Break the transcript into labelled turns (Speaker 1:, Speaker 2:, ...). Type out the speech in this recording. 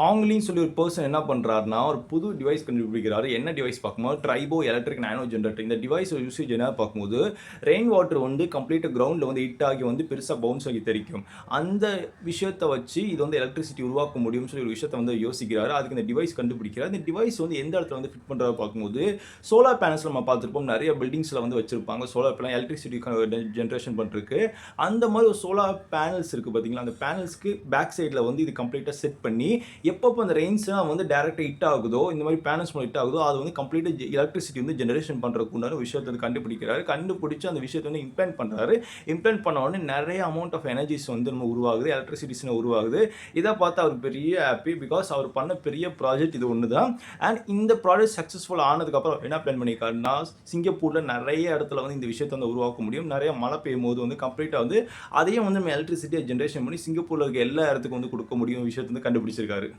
Speaker 1: ஆங்லின்னு சொல்லி ஒரு பர்சன் என்ன பண்ணுறாருன்னா ஒரு புது டிவைஸ் கண்டுபிடிக்கிறாரு. என்ன டிவைஸ் பார்க்கும்போது ட்ரைபோ எலக்ட்ரிக் நானோ ஜெனரேட்டர். இந்த டிவைஸ் யூசேஜ் என்ன பார்க்கும்போது ரெயின் வாட்டர் வந்து கம்ப்ளீட்டாக கிரவுண்டில் வந்து ஹிட் ஆகி வந்து பெருசாக பவுன்ஸ் ஆகி தெரிக்கும். அந்த விஷயத்தை வச்சு இது வந்து எலக்ட்ரிசிட்டி உருவாக்க முடியும்னு சொல்லி ஒரு விஷயத்தை வந்து யோசிக்கிறாரு. அதுக்கு இந்த டிவைஸ் கண்டுபிடிக்கிறார். இந்த டிவைஸ் வந்து எந்த இடத்துல வந்து ஃபிட் பண்ணுறாரு பார்க்கும்போது சோலார் பேனல்ஸ் நம்ம பார்த்துருப்போம். நிறைய பில்டிங்ஸில் வந்து வச்சிருப்பாங்க சோலார் பேனல் எலக்ட்ரிசிட்டி ஜென்ரேஷன் பண்ணுறதுக்கு. அந்த மாதிரி ஒரு சோலார் பேனல்ஸ் இருக்குது பார்த்தீங்களா, அந்த பேனல்ஸ்க்கு பேக் சைடில் வந்து இது கம்ப்ளீட்டாக செட் பண்ணி எப்பப்போ அந்த ரெயின்ஸ்லாம் வந்து டேரெக்டாக ஹிட் ஆகுதோ, இந்த மாதிரி பேனல்ஸ் மூலம் ஹிட் ஆகுதோ, அது வந்து கம்ப்ளீட்டாக எலக்ட்ரிசிட்டி வந்து ஜெனரேஷன் பண்ணுறதுக்கு உண்டான விஷயத்தை வந்து கண்டுபிடிக்கிறாரு. கண்டுபிடிச்சு அந்த விஷயத்தை வந்து இம்ப்ளான்ட் பண்ணுறாரு. இம்ப்ளான்ட் பண்ண உடனே நிறைய அமௌண்ட் ஆஃப் எனர்ஜிஸ் வந்து நம்ம உருவாகுது, எலக்ட்ரிசிட்டிஸ்னு உருவாகுது. இதை பார்த்து அவர் பெரிய ஹாப்பி. பிகாஸ் அவர் பண்ண பெரிய ப்ராஜெக்ட் இது ஒன்று தான். அண்ட் இந்த ப்ராஜெக்ட் சக்ஸஸ்ஃபுல் ஆனதுக்கப்புறம் என்ன பிளான் பண்ணியிருக்காருன்னா, சிங்கப்பூரில் நிறைய இடத்துல வந்து இந்த விஷயத்தை வந்து உருவாக்க முடியும். நிறைய மழை பெய்யும் போது வந்து கம்ப்ளீட்டாக வந்து அதையும் வந்து நம்ம எலக்ட்ரிசிட்டியை ஜென்ரேஷன் பண்ணி சிங்கப்பூரில் இருக்க எல்லா இடத்துக்கும் வந்து கொடுக்க முடியும் விஷயத்தை வந்து கண்டுபிடிச்சிருக்காரு.